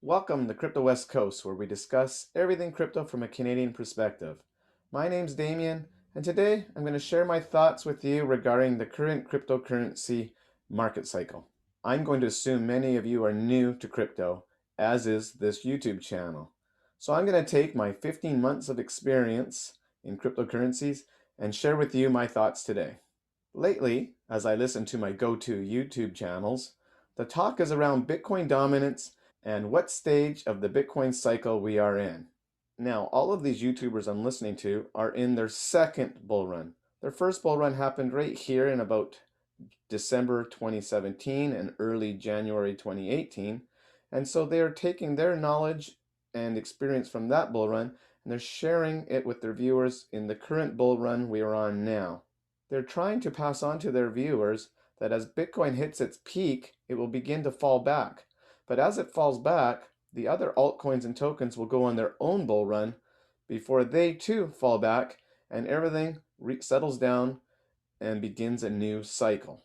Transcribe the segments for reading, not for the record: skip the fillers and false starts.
Welcome to Crypto West Coast, where we discuss everything crypto from a Canadian perspective. My name's Damien, and today I'm going to share my thoughts with you regarding the current cryptocurrency market cycle. I'm going to assume many of you are new to crypto, as is this YouTube channel. So I'm going to take my 15 months of experience in cryptocurrencies and share with you my thoughts today. Lately, as I listen to my go-to YouTube channels, the talk is around Bitcoin dominance and what stage of the Bitcoin cycle we are in. Now, all of these YouTubers I'm listening to are in their second bull run. Their first bull run happened right here in about December 2017 and early January 2018. And so they are taking their knowledge and experience from that bull run and they're sharing it with their viewers in the current bull run we are on now. They're trying to pass on to their viewers that as Bitcoin hits its peak, it will begin to fall back. But as it falls back, the other altcoins and tokens will go on their own bull run before they too fall back and everything settles down and begins a new cycle.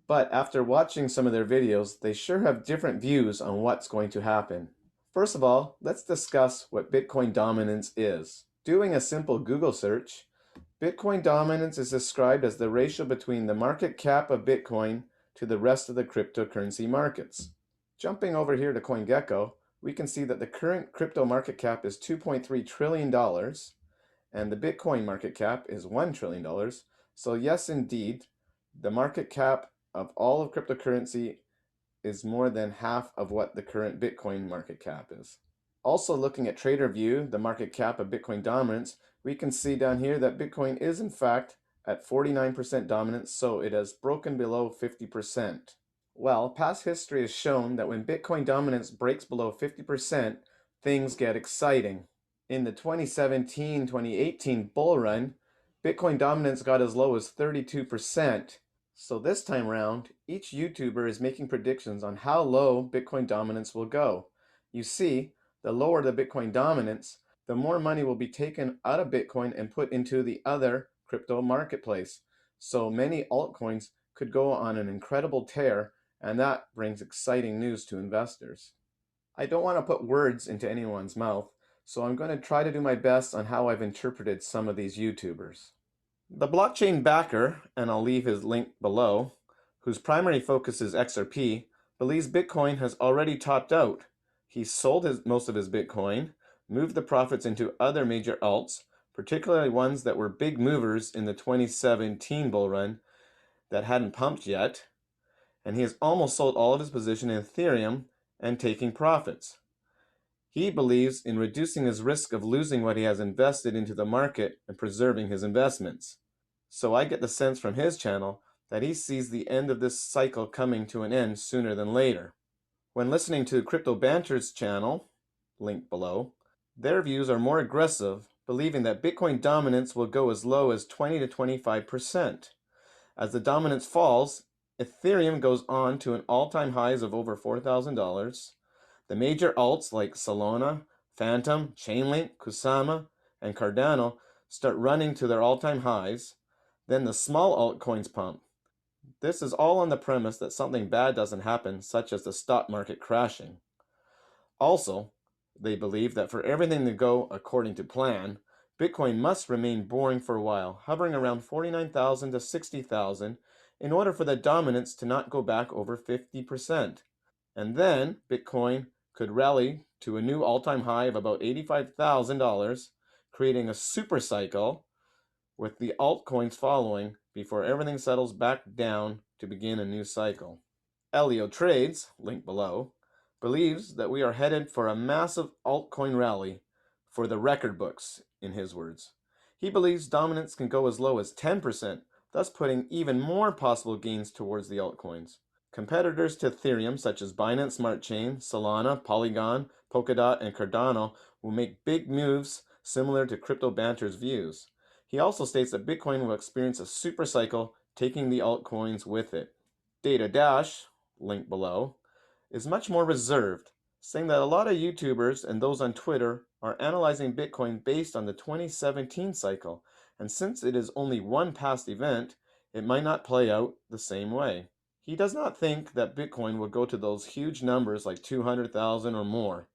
But after watching some of their videos, they sure have different views on what's going to happen. First of all, let's discuss what Bitcoin dominance is. Doing a simple Google search, Bitcoin dominance is described as the ratio between the market cap of Bitcoin to the rest of the cryptocurrency markets. Jumping over here to CoinGecko, we can see that the current crypto market cap is $2.3 trillion and the Bitcoin market cap is $1 trillion. So yes, indeed, the market cap of all of cryptocurrency is more than half of what the current Bitcoin market cap is. Also looking at TraderView, the market cap of Bitcoin dominance, we can see down here that Bitcoin is in fact at 49% dominance, so it has broken below 50%. Well, past history has shown that when Bitcoin dominance breaks below 50%, things get exciting. In the 2017-2018 bull run, Bitcoin dominance got as low as 32%. So this time around, each YouTuber is making predictions on how low Bitcoin dominance will go. You see, the lower the Bitcoin dominance, the more money will be taken out of Bitcoin and put into the other crypto marketplace. So many altcoins could go on an incredible tear, and that brings exciting news to investors. I don't want to put words into anyone's mouth, so I'm going to try to do my best on how I've interpreted some of these YouTubers. The blockchain backer, and I'll leave his link below, whose primary focus is XRP, believes Bitcoin has already topped out. He sold most of his Bitcoin, moved the profits into other major alts, particularly ones that were big movers in the 2017 bull run that hadn't pumped yet, and he has almost sold all of his position in Ethereum and taking profits. He believes in reducing his risk of losing what he has invested into the market and preserving his investments. So I get the sense from his channel that he sees the end of this cycle coming to an end sooner than later. When listening to Crypto Banter's channel, link below, their views are more aggressive, believing that Bitcoin dominance will go as low as 20 to 25%. As the dominance falls, Ethereum goes on to an all-time highs of over $4,000. The major alts like Solana, Phantom, Chainlink, Kusama, and Cardano start running to their all-time highs. Then the small altcoins pump. This is all on the premise that something bad doesn't happen, such as the stock market crashing. Also, they believe that for everything to go according to plan, Bitcoin must remain boring for a while, hovering around 49,000 to 60,000 in order for the dominance to not go back over 50%. And then Bitcoin could rally to a new all-time high of about $85,000, creating a super cycle with the altcoins following before everything settles back down to begin a new cycle. Elio Trades, link below, believes that we are headed for a massive altcoin rally for the record books, in his words. He believes dominance can go as low as 10%, thus putting even more possible gains towards the altcoins. Competitors to Ethereum, such as Binance Smart Chain, Solana, Polygon, Polkadot, and Cardano, will make big moves similar to Crypto Banter's views. He also states that Bitcoin will experience a super cycle, taking the altcoins with it. Data Dash, link below, is much more reserved, saying that a lot of YouTubers and those on Twitter are analyzing Bitcoin based on the 2017 cycle, and since it is only one past event, it might not play out the same way. He does not think that Bitcoin will go to those huge numbers like 200,000 or more.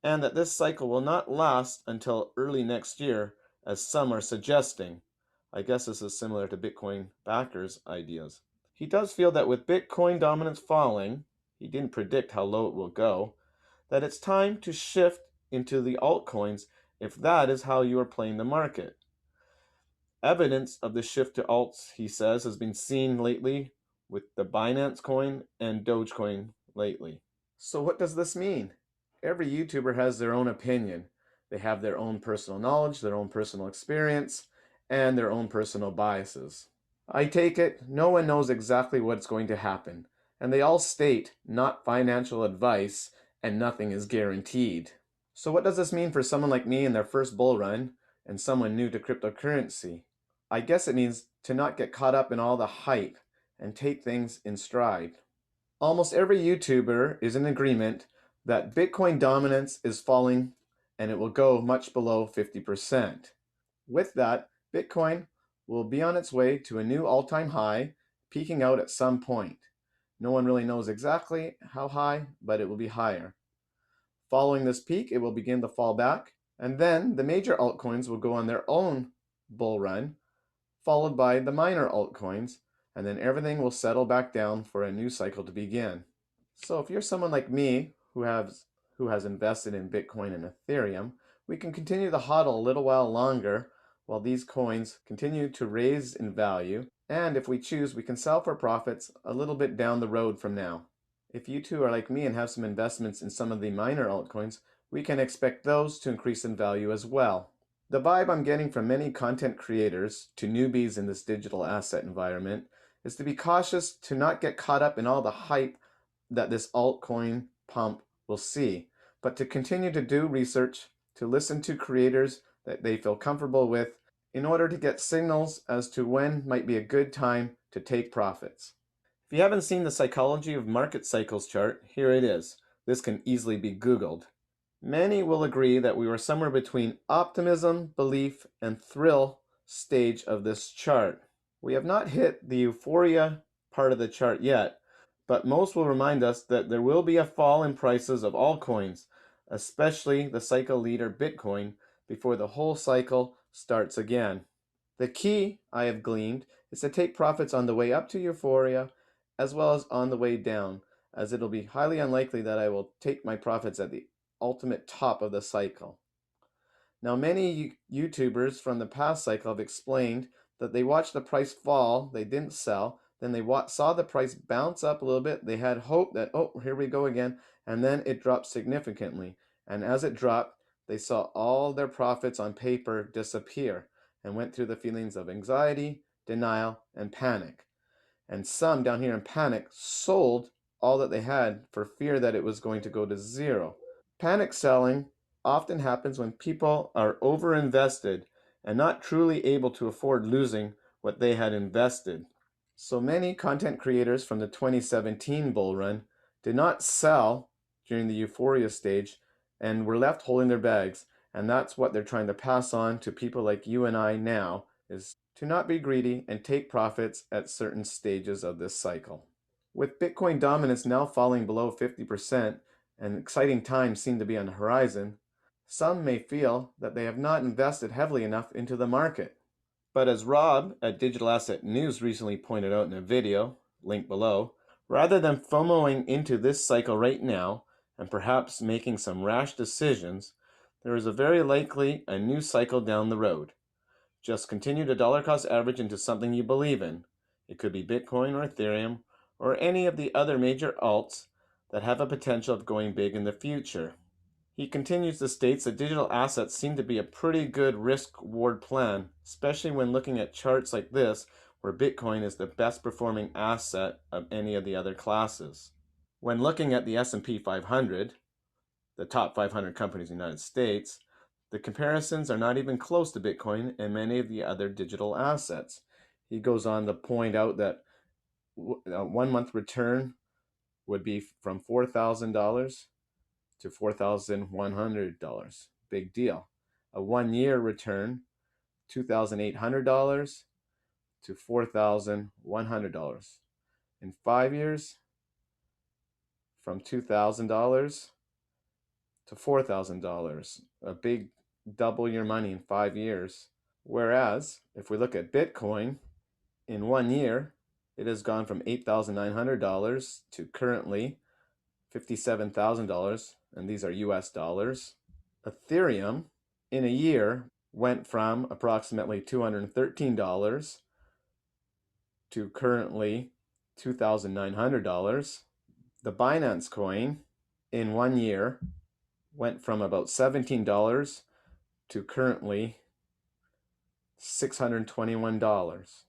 and that this cycle will not last until early next year, as some are suggesting. I guess this is similar to Bitcoin backers' ideas. He does feel that with Bitcoin dominance falling, he didn't predict how low it will go, that it's time to shift into the altcoins if that is how you are playing the market. Evidence of the shift to alts, he says, has been seen lately with the Binance coin and Dogecoin lately. So what does this mean? Every YouTuber has their own opinion. They have their own personal knowledge, their own personal experience, and their own personal biases. I take it no one knows exactly what's going to happen, and they all state not financial advice and nothing is guaranteed. So what does this mean for someone like me in their first bull run and someone new to cryptocurrency? I guess it means to not get caught up in all the hype and take things in stride. Almost every YouTuber is in agreement that Bitcoin dominance is falling and it will go much below 50%. With that, Bitcoin will be on its way to a new all-time high, peaking out at some point. No one really knows exactly how high, but it will be higher. Following this peak, it will begin to fall back, and then the major altcoins will go on their own bull run, followed by the minor altcoins, and then everything will settle back down for a new cycle to begin. So if you're someone like me who has invested in Bitcoin and Ethereum, we can continue to hodl a little while longer while these coins continue to raise in value, and if we choose, we can sell for profits a little bit down the road from now. If you too are like me and have some investments in some of the minor altcoins, we can expect those to increase in value as well. The vibe I'm getting from many content creators to newbies in this digital asset environment is to be cautious to not get caught up in all the hype that this altcoin pump will see, but to continue to do research, to listen to creators that they feel comfortable with in order to get signals as to when might be a good time to take profits. If you haven't seen the Psychology of Market Cycles chart, here it is. This can easily be Googled. Many will agree that we were somewhere between optimism, belief, and thrill stage of this chart. We have not hit the euphoria part of the chart yet, but most will remind us that there will be a fall in prices of all coins, especially the cycle leader Bitcoin, before the whole cycle starts again. The key, I have gleaned, is to take profits on the way up to euphoria as well as on the way down, as it'll be highly unlikely that I will take my profits at the ultimate top of the cycle. Now, many YouTubers from the past cycle have explained that they watched the price fall, they didn't sell, then they saw the price bounce up a little bit, they had hope that, oh, here we go again, and then it dropped significantly. And as it dropped, they saw all their profits on paper disappear and went through the feelings of anxiety, denial, and panic. And some down here in panic sold all that they had for fear that it was going to go to zero. Panic selling often happens when people are overinvested and not truly able to afford losing what they had invested. So many content creators from the 2017 bull run did not sell during the euphoria stage and were left holding their bags. And that's what they're trying to pass on to people like you and I now, is to not be greedy and take profits at certain stages of this cycle. With Bitcoin dominance now falling below 50% and exciting times seem to be on the horizon, some may feel that they have not invested heavily enough into the market. But as Rob at Digital Asset News recently pointed out in a video, link below, rather than FOMOing into this cycle right now and perhaps making some rash decisions, there is a very likely a new cycle down the road. Just continue to dollar cost average into something you believe in. It could be Bitcoin or Ethereum or any of the other major alts that have a potential of going big in the future. He continues to state that digital assets seem to be a pretty good risk-reward plan, especially when looking at charts like this where Bitcoin is the best performing asset of any of the other classes. When looking at the S&P 500, the top 500 companies in the United States, the comparisons are not even close to Bitcoin and many of the other digital assets. He goes on to point out that a 1 month return would be from $4,000 to $4,100. Big deal. A 1 year return, $2,800 to $4,100. In 5 years, from $2,000 to $4,000, a big double your money in 5 years. Whereas if we look at Bitcoin, in 1 year, it has gone from $8,900 to currently $57,000, and these are US dollars. Ethereum in a year went from approximately $213 to currently $2,900. The Binance coin in 1 year went from about $17 to currently $621.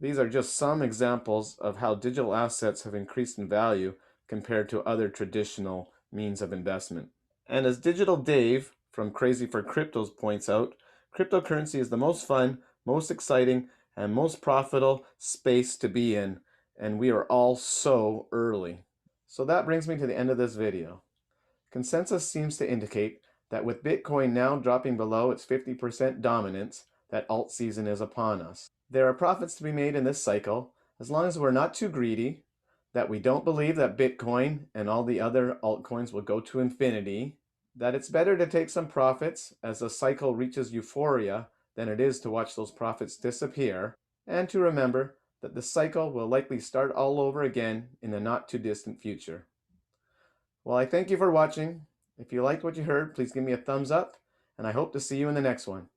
These are just some examples of how digital assets have increased in value compared to other traditional means of investment. And as Digital Dave from Crazy for Cryptos points out, cryptocurrency is the most fun, most exciting, and most profitable space to be in, and we are all so early. So that brings me to the end of this video. Consensus seems to indicate that with Bitcoin now dropping below its 50% dominance, that alt season is upon us. There are profits to be made in this cycle, as long as we're not too greedy, that we don't believe that Bitcoin and all the other altcoins will go to infinity, that it's better to take some profits as the cycle reaches euphoria than it is to watch those profits disappear, and to remember that the cycle will likely start all over again in the not too distant future. Well, I thank you for watching. If you liked what you heard, please give me a thumbs up, and I hope to see you in the next one.